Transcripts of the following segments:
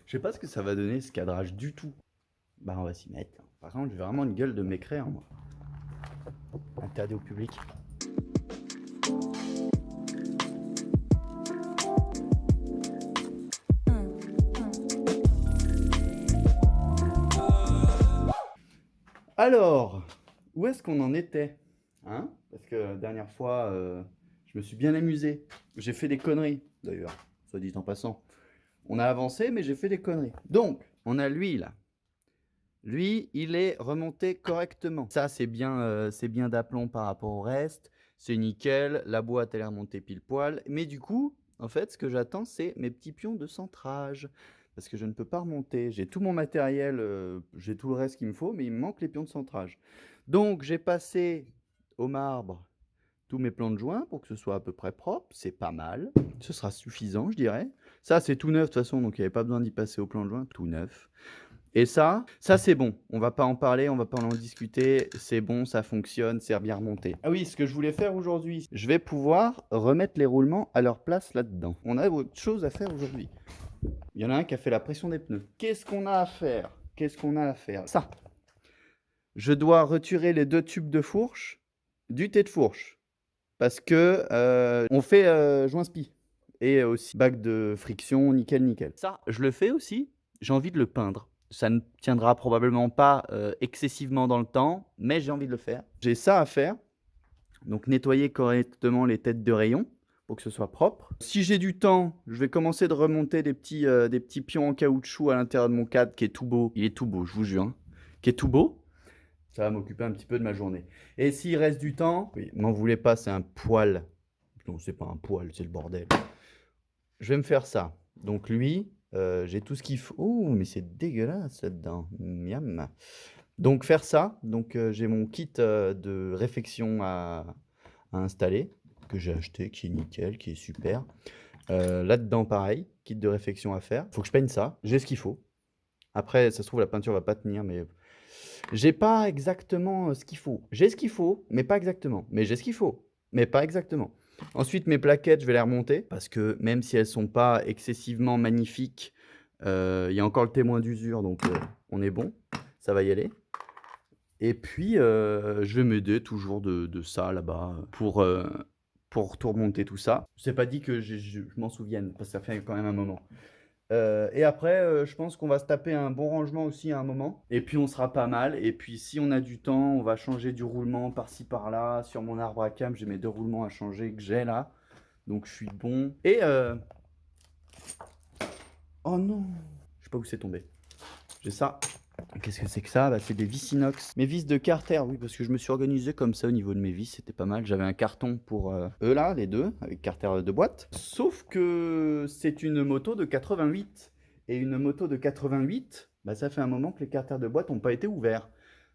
Je sais pas ce que ça va donner ce cadrage du tout. Bah on va s'y mettre. Par contre, j'ai vraiment une gueule de mécréant, moi. Interdit au public. Alors, où est-ce qu'on en était? Hein? Parce que la dernière fois, je me suis bien amusé. J'ai fait des conneries, d'ailleurs, soit dit en passant. On a avancé, mais j'ai fait des conneries. Donc, on a lui, là. Lui, il est remonté correctement. Ça, c'est bien d'aplomb par rapport au reste. C'est nickel. La boîte, elle est remontée pile poil. Mais du coup, en fait, ce que j'attends, c'est mes petits pions de centrage. Parce que je ne peux pas remonter. J'ai tout mon matériel, j'ai tout le reste qu'il me faut, mais il me manque les pions de centrage. Donc, j'ai passé au marbre tous mes plans de joint pour que ce soit à peu près propre. C'est pas mal. Ce sera suffisant, je dirais. Ça, c'est tout neuf de toute façon, donc il n'y avait pas besoin d'y passer au plan de joint. Tout neuf. Et ça c'est bon. On va pas en parler, on va pas en discuter. C'est bon, ça fonctionne, c'est bien remonté. Ah oui, ce que je voulais faire aujourd'hui, je vais pouvoir remettre les roulements à leur place là-dedans. On a autre chose à faire aujourd'hui. Il y en a un qui a fait la pression des pneus. Qu'est-ce qu'on a à faire? Qu'est-ce qu'on a à faire? Ça. Je dois retirer les 2 tubes de fourche du T de fourche. Parce que on fait joint spi. Et aussi bague de friction, nickel, nickel. Ça, je le fais aussi. J'ai envie de le peindre. Ça ne tiendra probablement pas excessivement dans le temps, mais j'ai envie de le faire. J'ai ça à faire. Donc nettoyer correctement les têtes de rayon pour que ce soit propre. Si j'ai du temps, je vais commencer de remonter des petits pions en caoutchouc à l'intérieur de mon cadre qui est tout beau. Il est tout beau, je vous jure. Hein. Qui est tout beau. Ça va m'occuper un petit peu de ma journée. Et s'il reste du temps, oui, m'en voulez pas, c'est un poil. Non, c'est pas un poil, c'est le bordel. Je vais me faire ça. Donc lui, j'ai tout ce qu'il faut. Oh, mais c'est dégueulasse là-dedans. Miam. Donc faire ça. Donc j'ai mon kit de réfection à installer, que j'ai acheté, qui est nickel, qui est super. Là-dedans, pareil, kit de réfection à faire. Faut que je peigne ça. J'ai ce qu'il faut. Après, ça se trouve, la peinture va pas tenir, mais j'ai pas exactement ce qu'il faut. J'ai ce qu'il faut, mais pas exactement. Mais j'ai ce qu'il faut, mais pas exactement. Ensuite, mes plaquettes, je vais les remonter parce que même si elles sont pas excessivement magnifiques, il y a encore le témoin d'usure, donc on est bon, ça va y aller. Et puis, je vais m'aider toujours de ça là-bas pour tout remonter tout ça. C'est pas dit que je m'en souvienne parce que ça fait quand même un moment. Et après, je pense qu'on va se taper un bon rangement aussi à un moment. Et puis on sera pas mal. Et puis si on a du temps, on va changer du roulement par-ci par-là. Sur mon arbre à cam, j'ai mes 2 roulements à changer que j'ai là. Donc je suis bon. Et oh non, je sais pas où c'est tombé. J'ai ça. Qu'est-ce que c'est que ça? Bah, c'est des vis inox. Mes vis de Carter, oui, parce que je me suis organisé comme ça au niveau de mes vis, c'était pas mal. J'avais un carton pour eux là, les deux, avec Carter de boîte. Sauf que c'est une moto de 88. Et une moto de 88, bah, ça fait un moment que les Carter de boîte n'ont pas été ouverts.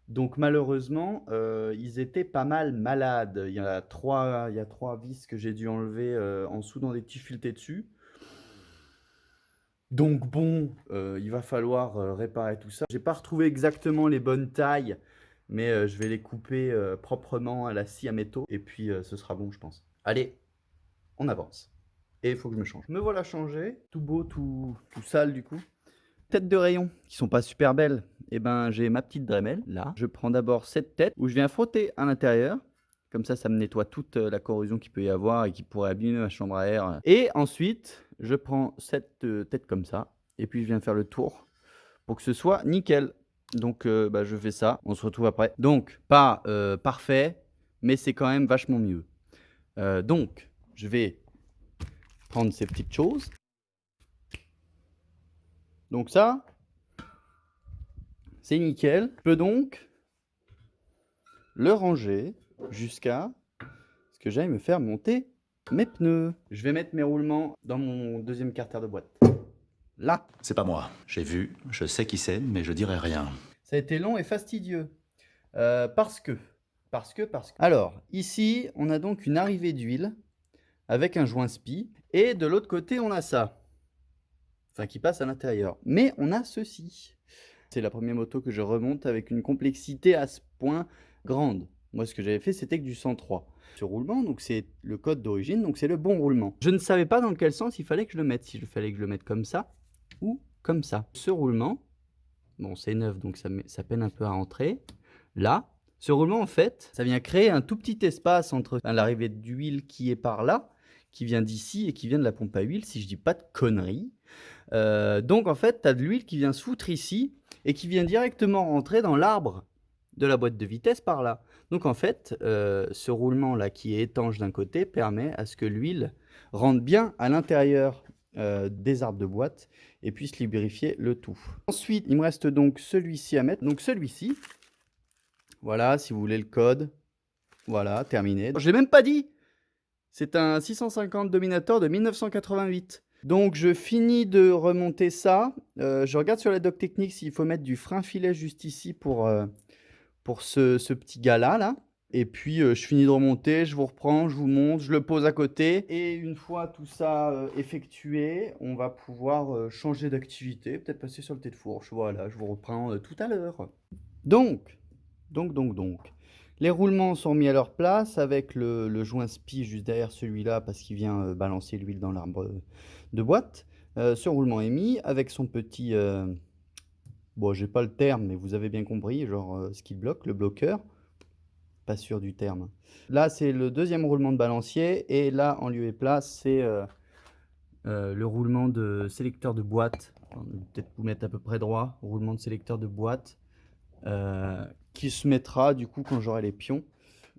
Donc malheureusement, ils étaient pas mal malades. Il y a 3 vis que j'ai dû enlever en dessous dans des petits filetés dessus. Donc bon, il va falloir réparer tout ça. J'ai pas retrouvé exactement les bonnes tailles, mais je vais les couper proprement à la scie à métaux et puis ce sera bon, je pense. Allez, on avance. Et il faut que je me change. Me voilà changé, tout beau, tout sale du coup. Têtes de rayon qui sont pas super belles. Eh ben, j'ai ma petite Dremel là. Je prends d'abord cette tête où je viens frotter à l'intérieur. Comme ça me nettoie toute la corrosion qu'il peut y avoir et qui pourrait abîmer ma chambre à air. Et ensuite, je prends cette tête comme ça et puis je viens faire le tour pour que ce soit nickel. Donc, bah, je fais ça. On se retrouve après. Donc, pas parfait, mais c'est quand même vachement mieux. Donc, je vais prendre ces petites choses. Donc ça, c'est nickel. Je peux donc le ranger jusqu'à ce que j'aille me faire monter mes pneus. Je vais mettre mes roulements dans mon deuxième carter de boîte. Là. C'est pas moi. J'ai vu, je sais qui c'est, mais je dirai rien. Ça a été long et fastidieux. Parce que. Alors, ici, on a donc une arrivée d'huile avec un joint spi. Et de l'autre côté, on a ça. Enfin, qui passe à l'intérieur. Mais on a ceci. C'est la première moto que je remonte avec une complexité à ce point grande. Moi, ce que j'avais fait, c'était que du 103. Ce roulement, donc c'est le code d'origine, donc c'est le bon roulement. Je ne savais pas dans quel sens il fallait que je le mette. S'il fallait que je le mette comme ça ou comme ça. Ce roulement, bon c'est neuf donc ça peine un peu à rentrer. Là, ce roulement en fait, ça vient créer un tout petit espace entre l'arrivée d'huile qui est par là, qui vient d'ici et qui vient de la pompe à huile, si je dis pas de conneries. Donc en fait, tu as de l'huile qui vient se foutre ici et qui vient directement rentrer dans l'arbre de la boîte de vitesse par là. Donc en fait, ce roulement-là qui est étanche d'un côté permet à ce que l'huile rentre bien à l'intérieur des arbres de boîte et puisse lubrifier le tout. Ensuite, il me reste donc celui-ci à mettre. Donc celui-ci, voilà, si vous voulez le code. Voilà, terminé. Je l'ai même pas dit. C'est un 650 Dominator de 1988. Donc je finis de remonter ça. Je regarde sur la doc technique s'il faut mettre du frein filet juste ici pour ce petit gars-là. Là. Et puis je finis de remonter, je vous reprends, je vous monte, je le pose à côté. Et une fois tout ça effectué, on va pouvoir changer d'activité, peut-être passer sur le thé de fourche. Voilà, je vous reprends tout à l'heure. Donc, les roulements sont mis à leur place avec le joint spi juste derrière celui-là parce qu'il vient balancer l'huile dans l'arbre de boîte. Ce roulement est mis avec son petit... bon, j'ai pas le terme, mais vous avez bien compris, genre ce qui bloque, le bloqueur. Pas sûr du terme. Là, c'est le deuxième roulement de balancier et là, en lieu et place, c'est le roulement de sélecteur de boîte. Peut-être vous mettre à peu près droit, roulement de sélecteur de boîte. Qui se mettra du coup quand j'aurai les pions.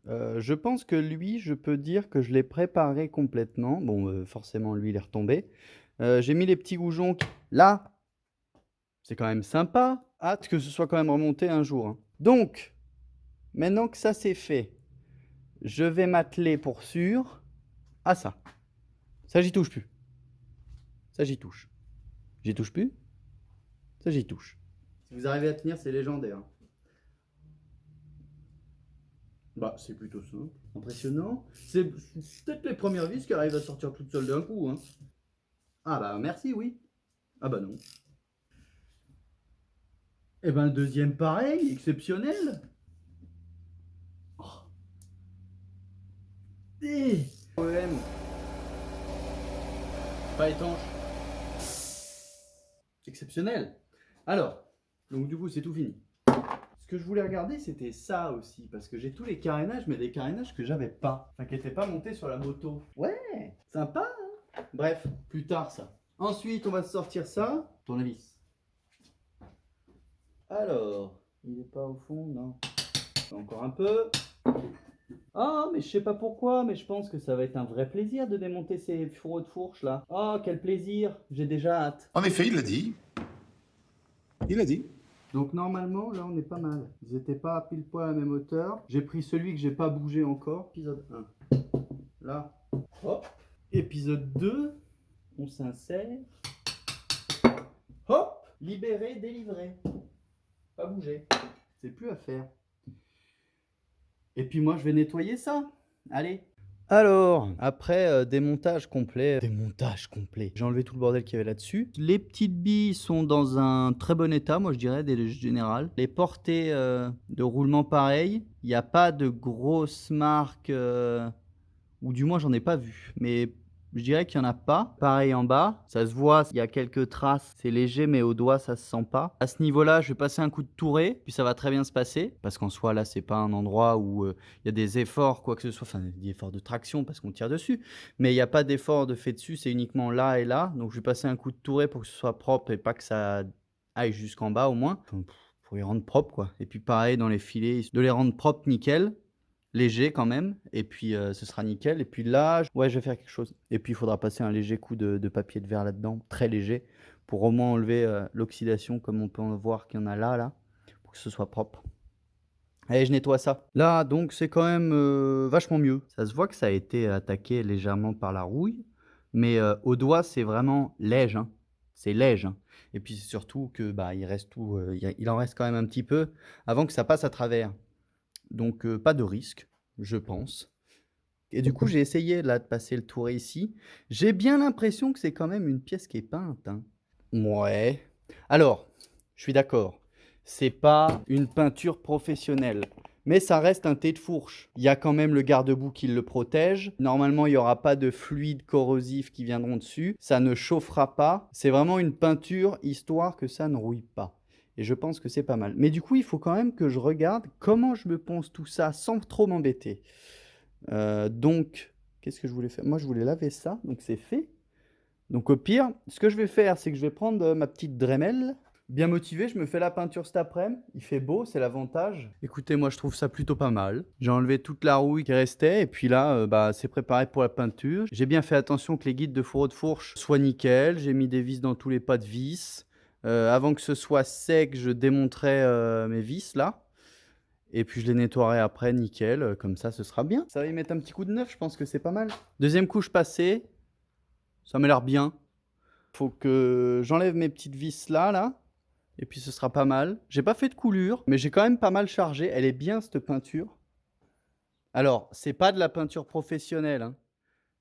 Je pense que lui, je peux dire que je l'ai préparé complètement. Bon, forcément, lui, il est retombé. J'ai mis les petits goujons. Là, c'est quand même sympa. Hâte que ce soit quand même remonté un jour. Hein. Donc, maintenant que ça c'est fait, je vais m'atteler pour sûr à ça. Ça, j'y touche plus. Ça, j'y touche. J'y touche plus. Ça, j'y touche. Si vous arrivez à tenir, c'est légendaire. Bah, c'est plutôt simple. Impressionnant. C'est peut-être les premières vis qui arrivent à sortir toutes seules d'un coup. Hein. Ah bah merci, oui. Ah bah non. Et ben le deuxième pareil, exceptionnel. Oh. OEM. Pas étanche. Exceptionnel. Alors, donc du coup c'est tout fini. Ce que je voulais regarder, c'était ça aussi, parce que j'ai tous les carénages, mais des carénages que j'avais pas, enfin qui n'étaient pas montés sur la moto. Ouais, sympa. Hein. Bref, plus tard ça. Ensuite, on va sortir ça. Tournevis. Alors, il n'est pas au fond, non. Encore un peu. Ah, mais je sais pas pourquoi, mais je pense que ça va être un vrai plaisir de démonter ces fourreaux de fourche là. Oh, quel plaisir, j'ai déjà hâte. En effet, il l'a dit. Il l'a dit. Donc normalement, là on est pas mal. Ils n'étaient pas à pile poil à la même hauteur. J'ai pris celui que j'ai pas bougé encore. Épisode 1. Là. Hop. Épisode 2. On s'insère. Hop. Libéré, délivré. Pas bouger. C'est plus à faire. Et puis moi je vais nettoyer ça. Allez. Alors, après démontage complet, j'ai enlevé tout le bordel qu'il y avait là-dessus. Les petites billes sont dans un très bon état, moi je dirais, des générales. Les portées de roulement pareil, il n'y a pas de grosses marques, ou du moins j'en ai pas vu, mais je dirais qu'il n'y en a pas. Pareil en bas, ça se voit, il y a quelques traces, c'est léger, mais au doigt ça se sent pas. À ce niveau-là, je vais passer un coup de touré, puis ça va très bien se passer, parce qu'en soi là, c'est pas un endroit où il y a des efforts, quoi que ce soit, enfin des efforts de traction parce qu'on tire dessus, mais il n'y a pas d'effort de fait dessus, c'est uniquement là et là. Donc je vais passer un coup de touré pour que ce soit propre et pas que ça aille jusqu'en bas au moins, pour les rendre propres quoi. Et puis pareil dans les filets, de les rendre propres nickel. Léger quand même, et puis ce sera nickel. Et puis là, ouais, je vais faire quelque chose. Et puis il faudra passer un léger coup de papier de verre là-dedans, très léger, pour au moins enlever l'oxydation, comme on peut en voir qu'il y en a là, pour que ce soit propre. Allez, je nettoie ça. Là, donc, c'est quand même vachement mieux. Ça se voit que ça a été attaqué légèrement par la rouille, mais au doigt, c'est vraiment léger. Hein. C'est léger. Hein. Et puis c'est surtout que bah, il reste tout, il en reste quand même un petit peu avant que ça passe à travers. Donc pas de risque, je pense. Et du coup, j'ai essayé là de passer le tour ici. J'ai bien l'impression que c'est quand même une pièce qui est peinte. Hein. Ouais. Alors, je suis d'accord. C'est pas une peinture professionnelle. Mais ça reste un thé de fourche. Il y a quand même le garde-boue qui le protège. Normalement, il n'y aura pas de fluides corrosifs qui viendront dessus. Ça ne chauffera pas. C'est vraiment une peinture histoire que ça ne rouille pas. Et je pense que c'est pas mal. Mais du coup, il faut quand même que je regarde comment je me ponce tout ça sans trop m'embêter. Donc, qu'est-ce que je voulais faire? Moi, je voulais laver ça, donc c'est fait. Donc au pire, ce que je vais faire, c'est que je vais prendre ma petite Dremel. Bien motivé, je me fais la peinture cet après-midi. Il fait beau, c'est l'avantage. Écoutez, moi je trouve ça plutôt pas mal. J'ai enlevé toute la rouille qui restait et puis là, bah, c'est préparé pour la peinture. J'ai bien fait attention que les guides de fourreau de fourche soient nickel. J'ai mis des vis dans tous les pas de vis. Avant que ce soit sec, je démonterai mes vis là. Et puis je les nettoierai après, nickel. Comme ça, ce sera bien. Ça va y mettre un petit coup de neuf, je pense que c'est pas mal. Deuxième couche passée. Ça m'a l'air bien. Faut que j'enlève mes petites vis là. Et puis ce sera pas mal. J'ai pas fait de coulure, mais j'ai quand même pas mal chargé. Elle est bien cette peinture. Alors, c'est pas de la peinture professionnelle, hein,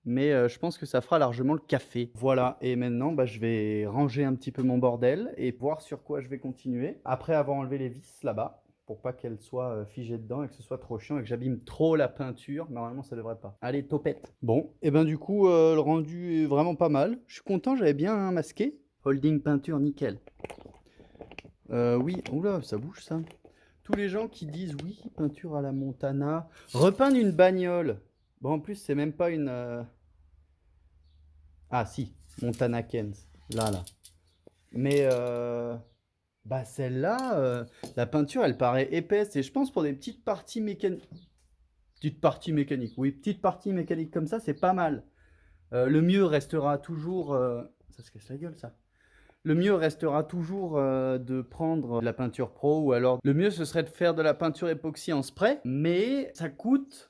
mais je pense que ça fera largement le café. Voilà, et maintenant, bah, je vais ranger un petit peu mon bordel et voir sur quoi je vais continuer. Après avoir enlevé les vis là-bas, pour pas qu'elles soient figées dedans et que ce soit trop chiant et que j'abîme trop la peinture. Normalement, ça devrait pas. Allez, topette. Bon, et ben du coup, le rendu est vraiment pas mal. Je suis content, j'avais bien masqué. Holding peinture, nickel. Oui, oula, ça bouge ça. Tous les gens qui disent oui, peinture à la Montana, repeindre une bagnole. Bon, en plus, c'est même pas une. Ah, si, Montana Kens, là. Mais bah celle-là, la peinture, elle paraît épaisse et je pense pour des petites parties mécaniques. Petites parties mécaniques, oui, petites parties mécaniques comme ça, c'est pas mal. Le mieux restera toujours. Ça se casse la gueule, ça. Le mieux restera toujours de prendre de la peinture pro ou alors le mieux ce serait de faire de la peinture époxy en spray, mais ça coûte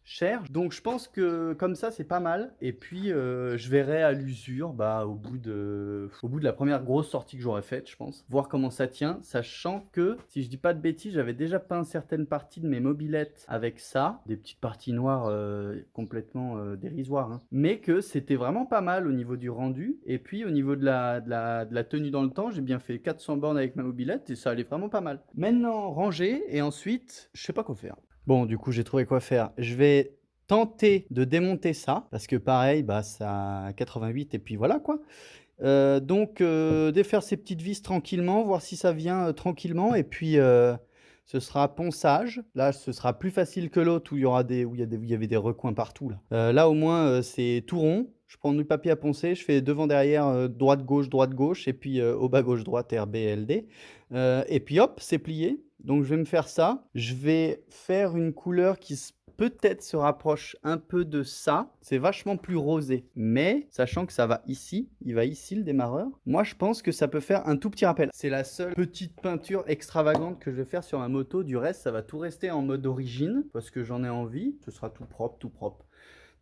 cher. Donc je pense que comme ça c'est pas mal. Et puis je verrai à l'usure bah, au bout de la première grosse sortie que j'aurais faite, je pense. Voir comment ça tient, sachant que si je dis pas de bêtises, j'avais déjà peint certaines parties de mes mobylettes avec ça, des petites parties noires complètement dérisoires, hein. Mais que c'était vraiment pas mal au niveau du rendu. Et puis au niveau de la tenue dans le temps, j'ai bien fait 400 bornes avec ma mobylette et ça allait vraiment pas mal. Maintenant ranger et ensuite je sais pas quoi faire. Bon, du coup, j'ai trouvé quoi faire. Je vais tenter de démonter ça, parce que pareil, bah, ça a 88 et puis voilà quoi. Donc, défaire ces petites vis tranquillement, voir si ça vient tranquillement, et puis ce sera ponçage. Là, ce sera plus facile que l'autre où il y aura où il y avait des recoins partout là. Là, au moins, c'est tout rond. Je prends du papier à poncer, je fais devant derrière, droite gauche, et puis au bas gauche droite RBLD. Et puis hop, c'est plié. Donc je vais me faire ça. Je vais faire une couleur qui peut-être se rapproche un peu de ça. C'est vachement plus rosé. Mais sachant que ça va ici, il va ici le démarreur. Moi je pense que ça peut faire un tout petit rappel. C'est la seule petite peinture extravagante que je vais faire sur ma moto. Du reste, ça va tout rester en mode origine parce que j'en ai envie. Ce sera tout propre, tout propre.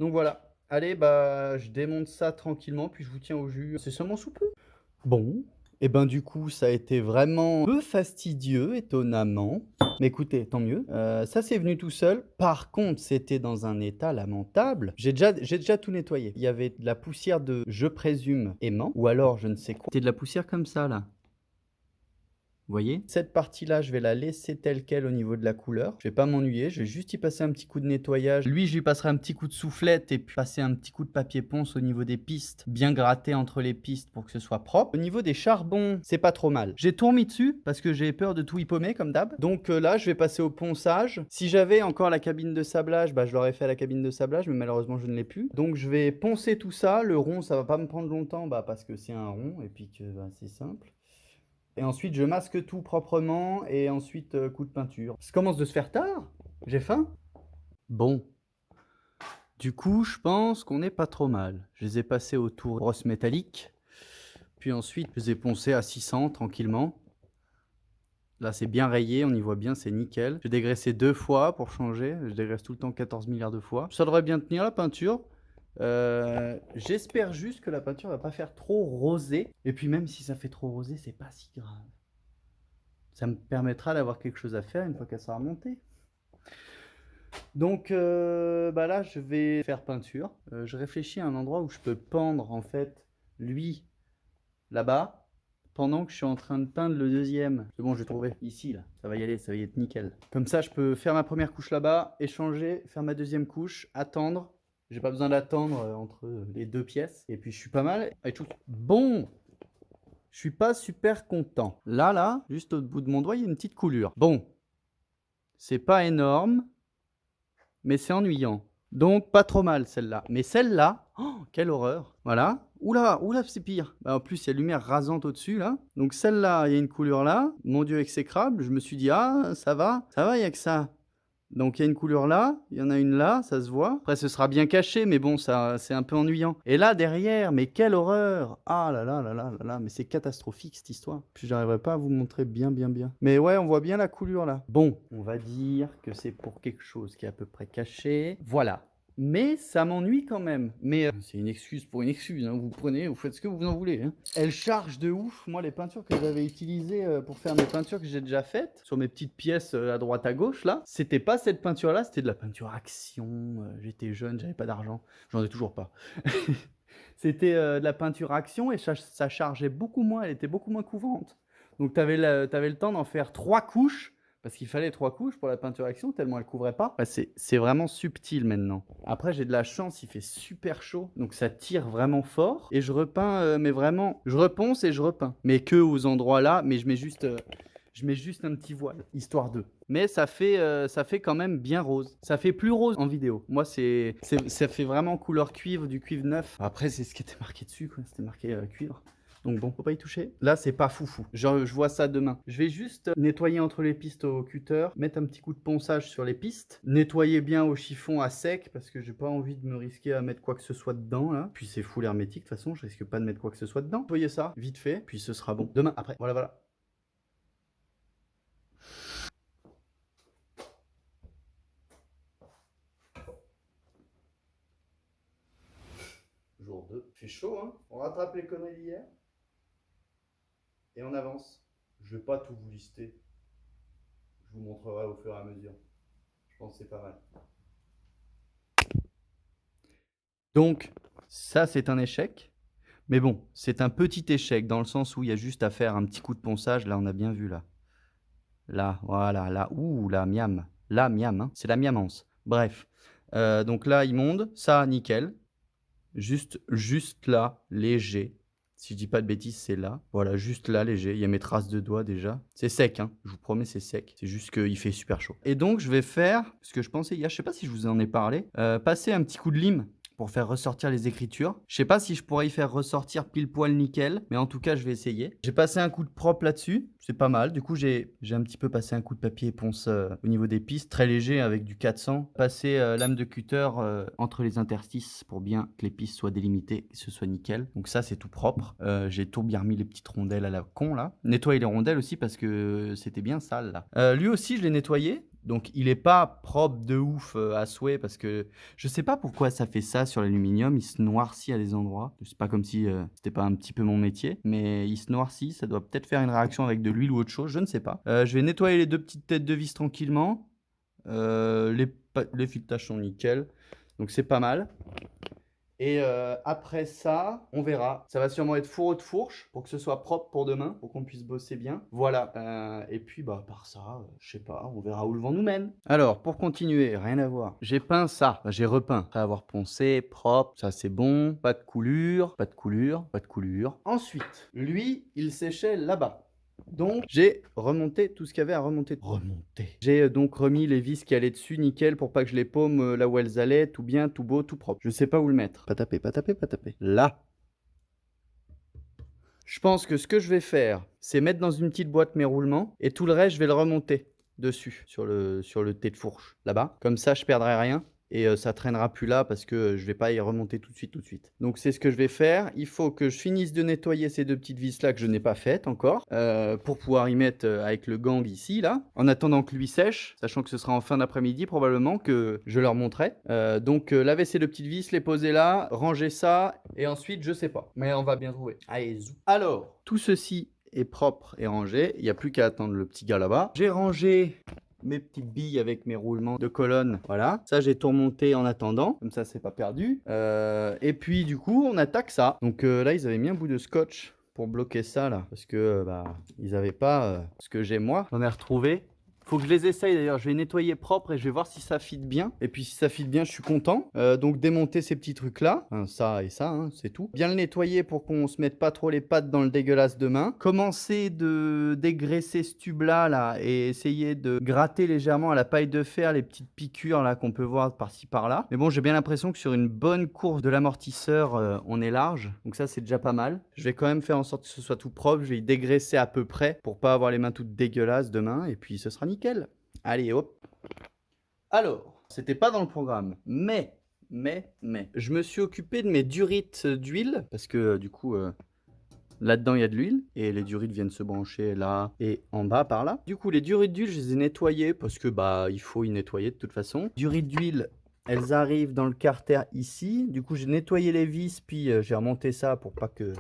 Donc voilà. Allez, bah je démonte ça tranquillement puis je vous tiens au jus. C'est seulement sous peu. Bon, et ben du coup, ça a été vraiment peu fastidieux, étonnamment. Mais écoutez, tant mieux. Ça, c'est venu tout seul. Par contre, c'était dans un état lamentable. J'ai déjà tout nettoyé. Il y avait de la poussière de, je présume, aimant. Ou alors, je ne sais quoi. C'était de la poussière comme ça, là. Vous voyez? Cette partie-là, je vais la laisser telle quelle au niveau de la couleur. Je vais pas m'ennuyer, je vais juste y passer un petit coup de nettoyage. Lui, je lui passerai un petit coup de soufflette et puis passer un petit coup de papier ponce au niveau des pistes, bien gratter entre les pistes pour que ce soit propre. Au niveau des charbons, c'est pas trop mal. J'ai tout remis dessus parce que j'ai peur de tout y paumer comme d'hab. Donc là, je vais passer au ponçage. Si j'avais encore la cabine de sablage, bah, je l'aurais fait à la cabine de sablage, mais malheureusement, je ne l'ai plus. Donc je vais poncer tout ça. Le rond, ça va pas me prendre longtemps bah, parce que c'est un rond et puis que bah, c'est simple. Et ensuite, je masque tout proprement et ensuite, coup de peinture. Ça commence de se faire tard. J'ai faim. Bon. Du coup, je pense qu'on est pas trop mal. Je les ai passés au tour brosse métallique. Puis ensuite, je les ai poncés à 600 tranquillement. Là, c'est bien rayé, on y voit bien, c'est nickel. J'ai dégraissé 2 fois pour changer. Je dégraisse tout le temps 14 milliards de fois. Ça devrait bien tenir la peinture. J'espère juste que la peinture va pas faire trop rosé. Et puis même si ça fait trop rosé, c'est pas si grave. Ça me permettra d'avoir quelque chose à faire une fois qu'elle sera montée. Donc bah là, je vais faire peinture. Je réfléchis à un endroit où je peux pendre en fait lui là-bas, pendant que je suis en train de peindre le deuxième. C'est bon, j'ai trouvé. Ici, là. Ça va y aller, ça va y être nickel. Comme ça, je peux faire ma première couche là-bas, échanger, faire ma deuxième couche, attendre. J'ai pas besoin d'attendre entre les deux pièces. Et puis, je suis pas mal. Et tout. Bon, je suis pas super content. Là, juste au bout de mon doigt, il y a une petite coulure. Bon, c'est pas énorme, mais c'est ennuyant. Donc, pas trop mal celle-là. Mais celle-là, oh, quelle horreur. Voilà. Oula, c'est pire. Bah, en plus, il y a la lumière rasante au-dessus, là. Donc, celle-là, il y a une couleur là. Mon Dieu, exécrable. Je me suis dit, ah, ça va, il y a que ça. Donc, il y a une couleur là, il y en a une là, ça se voit. Après, ce sera bien caché, mais bon, ça, c'est un peu ennuyant. Et là, derrière, mais quelle horreur! Ah là, mais c'est catastrophique, cette histoire. Puis, j'arriverai pas à vous montrer bien. Mais ouais, on voit bien la coulure, là. Bon, on va dire que c'est pour quelque chose qui est à peu près caché. Voilà. Mais ça m'ennuie quand même. Mais c'est une excuse pour une excuse, hein. Vous prenez, vous faites ce que vous en voulez, hein. Elle charge de ouf. Moi, les peintures que j'avais utilisées pour faire mes peintures que j'ai déjà faites, sur mes petites pièces à droite à gauche, là, c'était pas cette peinture-là, c'était de la peinture action. J'étais jeune, j'avais pas d'argent. J'en ai toujours pas. C'était de la peinture action et ça chargeait beaucoup moins, elle était beaucoup moins couvrante. Donc, tu avais le temps d'en faire 3 couches. Parce qu'il fallait 3 couches pour la peinture action, tellement elle couvrait pas. Bah, c'est vraiment subtil maintenant. Après, j'ai de la chance, il fait super chaud. Donc ça tire vraiment fort. Et je repeins, mais vraiment, je reponce et je repeins. Mais que aux endroits là, mais je mets juste un petit voile, histoire d'eux. Mais ça fait quand même bien rose. Ça fait plus rose en vidéo. Moi, ça fait vraiment couleur cuivre, du cuivre neuf. Après, c'est ce qui était marqué dessus, quoi. C'était marqué cuivre. Donc bon, faut pas y toucher. Là, c'est pas foufou. Je vois ça demain. Je vais juste nettoyer entre les pistes au cutter, mettre un petit coup de ponçage sur les pistes, nettoyer bien au chiffon à sec parce que j'ai pas envie de me risquer à mettre quoi que ce soit dedans là. Puis c'est full hermétique de toute façon, je risque pas de mettre quoi que ce soit dedans. Nettoyez ça, vite fait, puis ce sera bon. Demain, après. Voilà. Jour 2. Il fait chaud, hein? On rattrape les conneries d'hier. Et on avance. Je vais pas tout vous lister. Je vous montrerai au fur et à mesure. Je pense que c'est pas mal. Donc, ça, c'est un échec. Mais bon, c'est un petit échec dans le sens où il y a juste à faire un petit coup de ponçage. Là, on a bien vu, là. Là, voilà, là. Ouh, la miam. La miam, hein. C'est la miamance. Bref. Donc là, immonde. Ça, nickel. Juste là, léger. Si je dis pas de bêtises, c'est là. Voilà, juste là, léger. Il y a mes traces de doigts déjà. C'est sec, hein. Je vous promets, c'est sec. C'est juste qu'il fait super chaud. Et donc, je vais faire ce que je pensais hier. Je sais pas si je vous en ai parlé. Passer un petit coup de lime pour faire ressortir les écritures. Je sais pas si je pourrais y faire ressortir pile poil nickel, mais en tout cas, je vais essayer. J'ai passé un coup de propre là-dessus. C'est pas mal. Du coup, j'ai un petit peu passé un coup de papier éponce au niveau des pistes. Très léger avec du 400. Passer lame de cutter entre les interstices pour bien que les pistes soient délimitées, que ce soit nickel. Donc ça, c'est tout propre. J'ai tout bien remis les petites rondelles à la con là. Nettoyer les rondelles aussi parce que c'était bien sale là. Lui aussi, je l'ai nettoyé. Donc il est pas propre de ouf à souhait parce que je sais pas pourquoi ça fait ça sur l'aluminium, il se noircit à des endroits. C'est pas comme si c'était pas un petit peu mon métier, mais il se noircit, ça doit peut-être faire une réaction avec de l'huile ou autre chose, je ne sais pas. Je vais nettoyer les 2 petites têtes de vis tranquillement. Les filetages sont nickel, donc c'est pas mal. Et après ça, on verra. Ça va sûrement être fourreau de fourche pour que ce soit propre pour demain, pour qu'on puisse bosser bien. Voilà. Et puis, bah, par ça, je sais pas, on verra où le vent nous mène. Alors, pour continuer, rien à voir. J'ai peint ça, j'ai repeint. Après avoir poncé, propre, ça c'est bon. Pas de coulure. Ensuite, lui, il séchait là-bas. Donc, j'ai remonté tout ce qu'il y avait à remonter. J'ai donc remis les vis qui allaient dessus, nickel, pour pas que je les paume là où elles allaient, tout bien, tout beau, tout propre. Je sais pas où le mettre. Pas taper. Là. Je pense que ce que je vais faire, c'est mettre dans une petite boîte mes roulements, et tout le reste, je vais le remonter dessus, sur le thé de fourche, là-bas. Comme ça, je perdrai rien. Et ça traînera plus là parce que je vais pas y remonter tout de suite. Donc c'est ce que je vais faire. Il faut que je finisse de nettoyer ces 2 petites vis là que je n'ai pas faites encore pour pouvoir y mettre avec le gang ici là. En attendant que lui sèche, sachant que ce sera en fin d'après-midi probablement que je leur montrerai. Donc laver ces 2 petites vis, les poser là, ranger ça et ensuite je sais pas. Mais on va bien trouver. Allez, zou. Alors, tout ceci est propre et rangé. Il n'y a plus qu'à attendre le petit gars là-bas. J'ai rangé mes petites billes avec mes roulements de colonne. Voilà, ça j'ai tout remonté en attendant, comme ça c'est pas perdu. Et puis du coup on attaque ça. Donc là ils avaient mis un bout de scotch pour bloquer ça là. Parce que bah, ils avaient pas ce que j'ai moi. J'en ai retrouvé. Faut que je les essaye d'ailleurs, je vais nettoyer propre et je vais voir si ça fit bien. Et puis si ça fit bien, je suis content. Donc démonter ces petits trucs là, hein, ça et ça, hein, c'est tout. Bien le nettoyer pour qu'on se mette pas trop les pattes dans le dégueulasse demain. Commencer de dégraisser ce tube là et essayer de gratter légèrement à la paille de fer les petites piqûres là qu'on peut voir par-ci par-là. Mais bon, j'ai bien l'impression que sur une bonne courbe de l'amortisseur, on est large. Donc ça c'est déjà pas mal. Je vais quand même faire en sorte que ce soit tout propre. Je vais y dégraisser à peu près pour pas avoir les mains toutes dégueulasses demain. Et puis ce sera nickel. Allez, hop. Alors, c'était pas dans le programme, mais, je me suis occupé de mes durites d'huile, parce que du coup, là-dedans, il y a de l'huile, et les durites viennent se brancher là et en bas par là. Du coup, les durites d'huile, je les ai nettoyées, parce que bah, il faut y nettoyer de toute façon. Durites d'huile, elles arrivent dans le carter ici. Du coup, j'ai nettoyé les vis, puis j'ai remonté ça pour pas que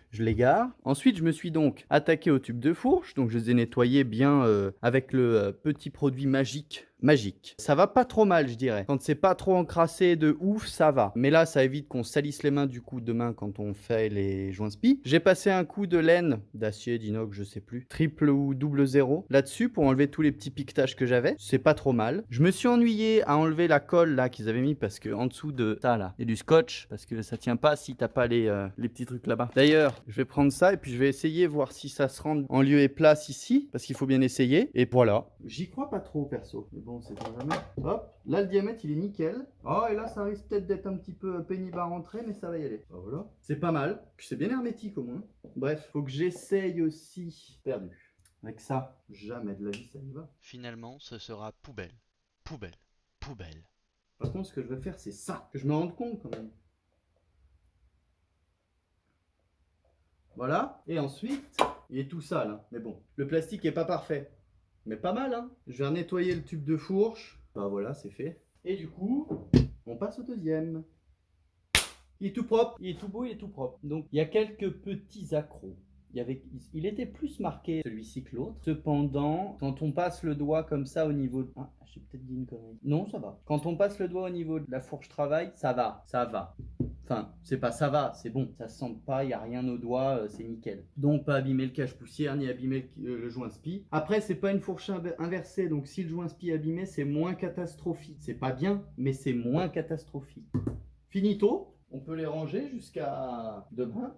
je l'égare. Ensuite, je me suis donc attaqué au tube de fourche. Donc, je les ai nettoyés bien avec le petit produit magique. Ça va pas trop mal, je dirais. Quand c'est pas trop encrassé de ouf, ça va. Mais là, ça évite qu'on salisse les mains du coup demain quand on fait les joints spi. J'ai passé un coup de laine, d'acier, d'inox, je sais plus, triple ou double zéro là-dessus pour enlever tous les petits piquetages que j'avais. C'est pas trop mal. Je me suis ennuyé à enlever la colle là qu'ils avaient mis parce que en dessous de ça là, il y a du scotch parce que ça tient pas si t'as pas les petits trucs là-bas. D'ailleurs, je vais prendre ça et puis je vais essayer voir si ça se rend en lieu et place ici parce qu'il faut bien essayer. Et voilà. J'y crois pas trop perso. Mais bon, c'est pas jamais. Hop, là le diamètre il est nickel. Oh, et là ça risque peut-être d'être un petit peu pénible à rentrer, mais ça va y aller. Voilà. C'est pas mal. Puis c'est bien hermétique au moins. Bref, faut que j'essaye aussi. Perdu. Avec ça, jamais de la vie ça y va. Finalement, ce sera poubelle, poubelle, poubelle. Par contre, ce que je vais faire, c'est ça. Que je me rende compte quand même. Voilà. Et ensuite, il est tout sale. Hein. Mais bon, le plastique est pas parfait. Mais pas mal, hein. Je vais nettoyer le tube de fourche. Bah voilà, c'est fait. Et du coup, on passe au deuxième. Il est tout propre, il est tout beau, il est tout propre. Donc, il y a quelques petits accros. Il était plus marqué celui-ci que l'autre. Cependant, quand on passe le doigt comme ça au niveau... Ah, j'ai peut-être dit une connerie. Non, ça va. Quand on passe le doigt au niveau de la fourche travail, ça va, ça va. Enfin, c'est pas ça va, c'est bon. Ça se sent pas, il n'y a rien au doigt, c'est nickel. Donc, pas abîmer le cache-poussière, ni abîmer le joint spi. Après, c'est pas une fourche inversée, donc si le joint spi est abîmé, c'est moins catastrophique. C'est pas bien, mais c'est moins catastrophique. Finito. On peut les ranger jusqu'à demain.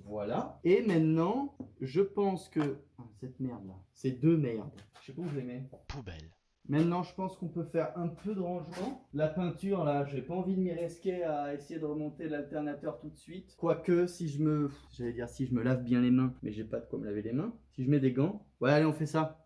Voilà. Et maintenant, je pense que... Ah, cette merde là. C'est deux merdes. Je sais pas où je les mets. Poubelle. Maintenant, je pense qu'on peut faire un peu de rangement. La peinture, là, j'ai pas envie de m'y risquer à essayer de remonter l'alternateur tout de suite. Quoique, si je me... J'allais dire si je me lave bien les mains, mais j'ai pas de quoi me laver les mains. Si je mets des gants... Ouais, allez, on fait ça.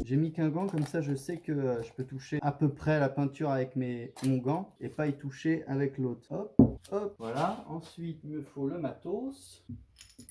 J'ai mis qu'un gant, comme ça je sais que je peux toucher à peu près la peinture avec mon gant et pas y toucher avec l'autre. Hop, hop, voilà. Ensuite, il me faut le matos.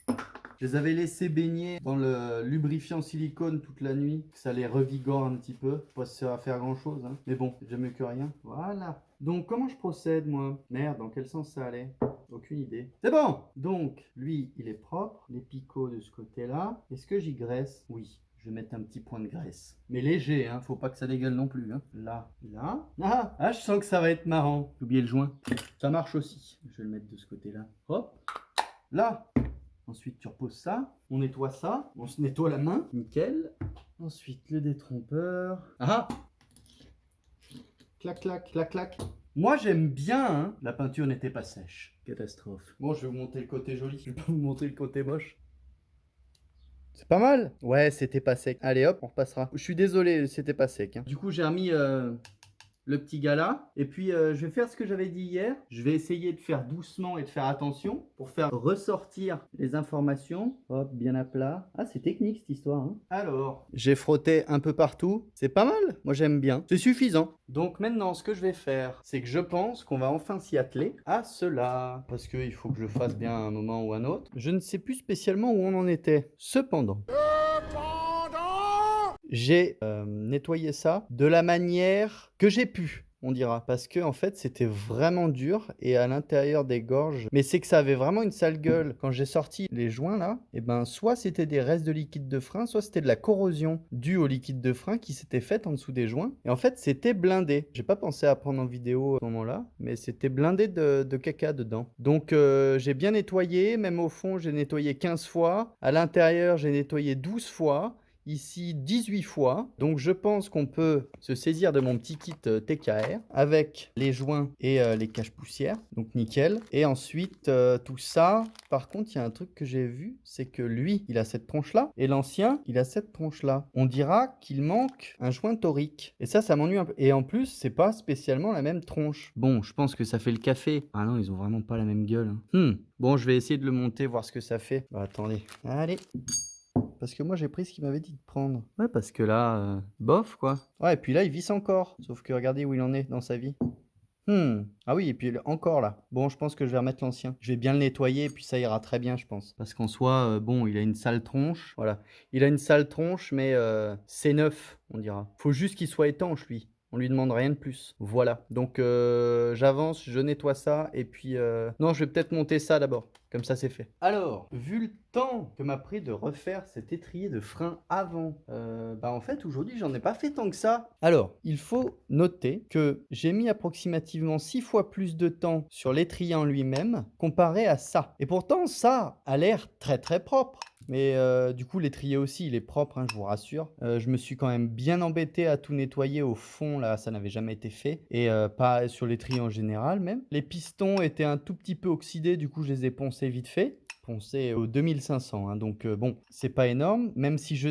Je les avais laissés baigner dans le lubrifiant silicone toute la nuit, que ça les revigore un petit peu. Pas si ça va faire grand chose, hein. Mais bon, c'est déjà mieux que rien. Voilà. Donc, comment je procède, moi? Merde, dans quel sens ça allait? Aucune idée. C'est bon! Donc, lui, il est propre. Les picots de ce côté-là. Est-ce que j'y graisse? Oui. Je vais mettre un petit point de graisse. Mais léger, hein. Faut pas que ça dégueule non plus, hein. Là, là. Ah, je sens que ça va être marrant. J'ai oublié le joint. Ça marche aussi. Je vais le mettre de ce côté-là. Hop. Là. Ensuite, tu reposes ça. On nettoie ça. On se nettoie la main. Nickel. Ensuite, le détrompeur. Ah! Clac, clac, clac, clac. Moi, j'aime bien, hein. La peinture n'était pas sèche. Catastrophe. Bon, je vais vous montrer le côté joli. Je vais pas vous montrer le côté moche. C'est pas mal. Ouais, c'était pas sec. Allez, hop, on repassera. Je suis désolé, c'était pas sec. Hein. Du coup, j'ai remis le petit gars là. Et puis, je vais faire ce que j'avais dit hier. Je vais essayer de faire doucement et de faire attention pour faire ressortir les informations. Hop, bien à plat. Ah, c'est technique cette histoire. Hein. Alors, j'ai frotté un peu partout. C'est pas mal. Moi, j'aime bien. C'est suffisant. Donc maintenant, ce que je vais faire, c'est que je pense qu'on va enfin s'y atteler à cela. Parce qu'il faut que je le fasse bien à un moment ou à un autre. Je ne sais plus spécialement où on en était. Cependant, j'ai nettoyé ça de la manière que j'ai pu. On dira, parce que en fait c'était vraiment dur et à l'intérieur des gorges, mais c'est que ça avait vraiment une sale gueule. Quand j'ai sorti les joints là, et ben soit c'était des restes de liquide de frein, soit c'était de la corrosion due au liquide de frein qui s'était faite en dessous des joints. Et en fait c'était blindé. J'ai pas pensé à prendre en vidéo à ce moment-là, mais c'était blindé de caca dedans. Donc j'ai bien nettoyé, même au fond j'ai nettoyé 15 fois, à l'intérieur j'ai nettoyé 12 fois. Ici 18 fois. Donc je pense qu'on peut se saisir de mon petit kit TKR avec les joints et les cache-poussières. Donc nickel. Et ensuite tout ça, par contre il y a un truc que j'ai vu, c'est que lui il a cette tronche là et l'ancien il a cette tronche là. On dira qu'il manque un joint torique. Et ça m'ennuie un peu. Et en plus c'est pas spécialement la même tronche. Bon, je pense que ça fait le café. Ah non, ils ont vraiment pas la même gueule. Bon, je vais essayer de le monter, voir ce que ça fait. Bah, attendez. Allez. Parce que moi j'ai pris ce qu'il m'avait dit de prendre. Ouais, parce que là, bof quoi. Ouais, et puis là il visse encore. Sauf que regardez où il en est dans sa vie. Ah oui, et puis encore là. Bon, je pense que je vais remettre l'ancien. Je vais bien le nettoyer et puis ça ira très bien, je pense. Parce qu'en soi, bon, il a une sale tronche. Voilà. Il a une sale tronche, mais c'est neuf, on dira. Faut juste qu'il soit étanche, lui. On lui demande rien de plus. Voilà. Donc j'avance, je nettoie ça et puis non, je vais peut-être monter ça d'abord. Comme ça, c'est fait. Alors, vu le temps que m'a pris de refaire cet étrier de frein avant, bah en fait, aujourd'hui, j'en ai pas fait tant que ça. Alors, il faut noter que j'ai mis approximativement 6 fois plus de temps sur l'étrier en lui-même comparé à ça. Et pourtant, ça a l'air très très propre. Mais du coup, l'étrier aussi, il est propre, hein, je vous rassure. Je me suis quand même bien embêté à tout nettoyer au fond, là, ça n'avait jamais été fait. Et pas sur l'étrier en général même. Les pistons étaient un tout petit peu oxydés, du coup, je les ai poncés vite fait. Poncés au 2500, hein, donc bon, c'est pas énorme. Même si je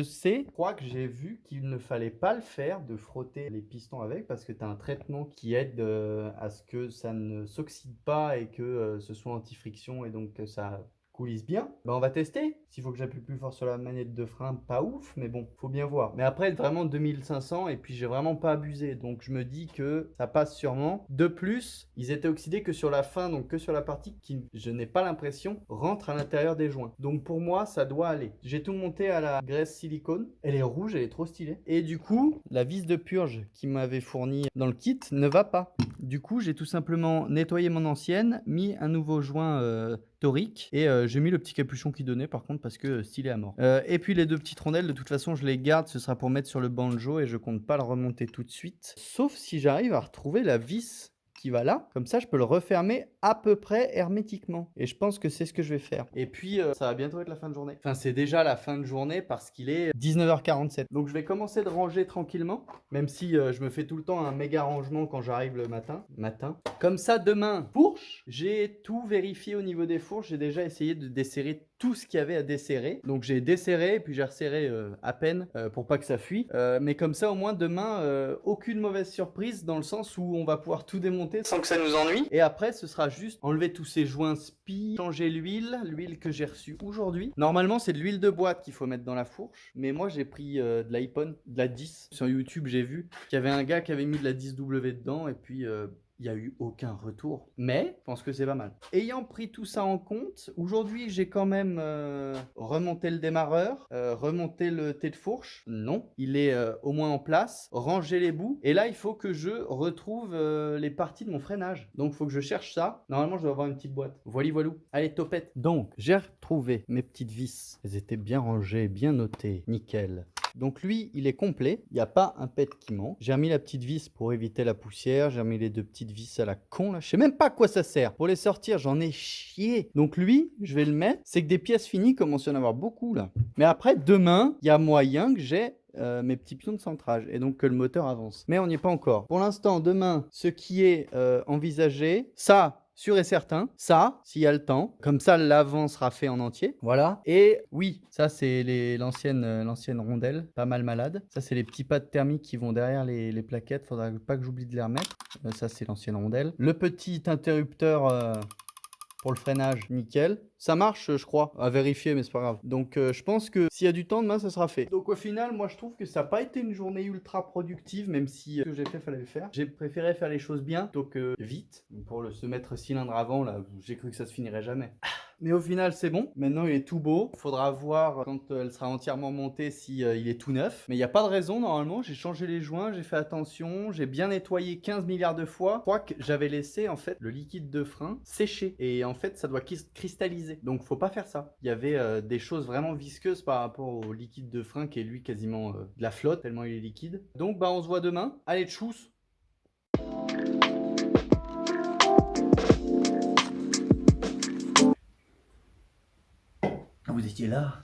crois que j'ai vu qu'il ne fallait pas le faire, de frotter les pistons avec, parce que tu as un traitement qui aide à ce que ça ne s'oxyde pas et que ce soit anti-friction et donc que ça coulisse bien. Bah on va tester. S'il faut que j'appuie plus fort sur la manette de frein, pas ouf, mais bon, faut bien voir. Mais après, vraiment 2500 et puis j'ai vraiment pas abusé. Donc je me dis que ça passe sûrement. De plus, ils étaient oxydés que sur la fin, donc que sur la partie qui, je n'ai pas l'impression, rentre à l'intérieur des joints. Donc pour moi, ça doit aller. J'ai tout monté à la graisse silicone. Elle est rouge, elle est trop stylée. Et du coup, la vis de purge qui m'avait fourni dans le kit ne va pas. Du coup, j'ai tout simplement nettoyé mon ancienne, mis un nouveau joint torique et j'ai mis le petit capuchon qui donnait par contre parce que stylé à mort. Et puis les deux petites rondelles, de toute façon je les garde, ce sera pour mettre sur le banjo et je compte pas le remonter tout de suite. Sauf si j'arrive à retrouver la vis qui va là, comme ça je peux le refermer à peu près hermétiquement. Et je pense que c'est ce que je vais faire. Et puis ça va bientôt être la fin de journée. Enfin c'est déjà la fin de journée parce qu'il est 19h47. Donc je vais commencer de ranger tranquillement, même si je me fais tout le temps un méga rangement quand j'arrive le matin. Comme ça demain, fourche, j'ai tout vérifié au niveau des fourches. J'ai déjà essayé de desserrer tout ce qu'il y avait à desserrer. Donc j'ai desserré, puis j'ai resserré à peine pour pas que ça fuit. Mais comme ça au moins demain, aucune mauvaise surprise dans le sens où on va pouvoir tout démonter sans que ça nous ennuie. Et après ce sera juste enlever tous ces joints spi, changer l'huile que j'ai reçue aujourd'hui. Normalement c'est de l'huile de boîte qu'il faut mettre dans la fourche. Mais moi j'ai pris de la Ippon, de la 10. Sur YouTube j'ai vu qu'il y avait un gars qui avait mis de la 10W dedans et puis il n'y a eu aucun retour, mais je pense que c'est pas mal. Ayant pris tout ça en compte, aujourd'hui j'ai quand même remonté le démarreur, remonté le thé de fourche, non, il est au moins en place, rangé les bouts, et là il faut que je retrouve les parties de mon freinage. Donc il faut que je cherche ça, normalement je dois avoir une petite boîte. Voilou, allez topette. Donc j'ai retrouvé mes petites vis, elles étaient bien rangées, bien notées, nickel. Donc lui, il est complet, il n'y a pas un pet qui manque. J'ai remis la petite vis pour éviter la poussière, j'ai remis les deux petites vis à la con là. Je sais même pas à quoi ça sert. Pour les sortir, j'en ai chié. Donc lui, je vais le mettre. C'est que des pièces finies, commence à en avoir beaucoup là. Mais après, demain, il y a moyen que j'ai mes petits pions de centrage et donc que le moteur avance. Mais on n'y est pas encore. Pour l'instant, demain, ce qui est envisagé, ça, sûr et certain, ça, s'il y a le temps, comme ça l'avant sera fait en entier, voilà. Et oui, ça c'est l'ancienne rondelle, pas mal malade. Ça c'est les petits pads thermiques qui vont derrière les plaquettes, faudra pas que j'oublie de les remettre. Ça c'est l'ancienne rondelle. Le petit interrupteur pour le freinage, nickel. Ça marche, je crois, à vérifier, mais c'est pas grave. Donc je pense que s'il y a du temps, demain, ça sera fait. Donc au final, moi, je trouve que ça n'a pas été une journée ultra productive, même si ce que j'ai fait, fallait le faire. J'ai préféré faire les choses bien, plutôt que vite. Pour se mettre cylindre avant, là, j'ai cru que ça se finirait jamais. Mais au final, c'est bon. Maintenant, il est tout beau. Faudra voir quand elle sera entièrement montée si il est tout neuf. Mais il n'y a pas de raison, normalement. J'ai changé les joints, j'ai fait attention, j'ai bien nettoyé 15 milliards de fois. Je crois que j'avais laissé, en fait, le liquide de frein sécher. Et en fait, ça doit cristalliser. Donc, faut pas faire ça. Il y avait des choses vraiment visqueuses par rapport au liquide de frein qui est, lui, quasiment de la flotte, tellement il est liquide. Donc, bah, on se voit demain. Allez, tchuss! Vous étiez là.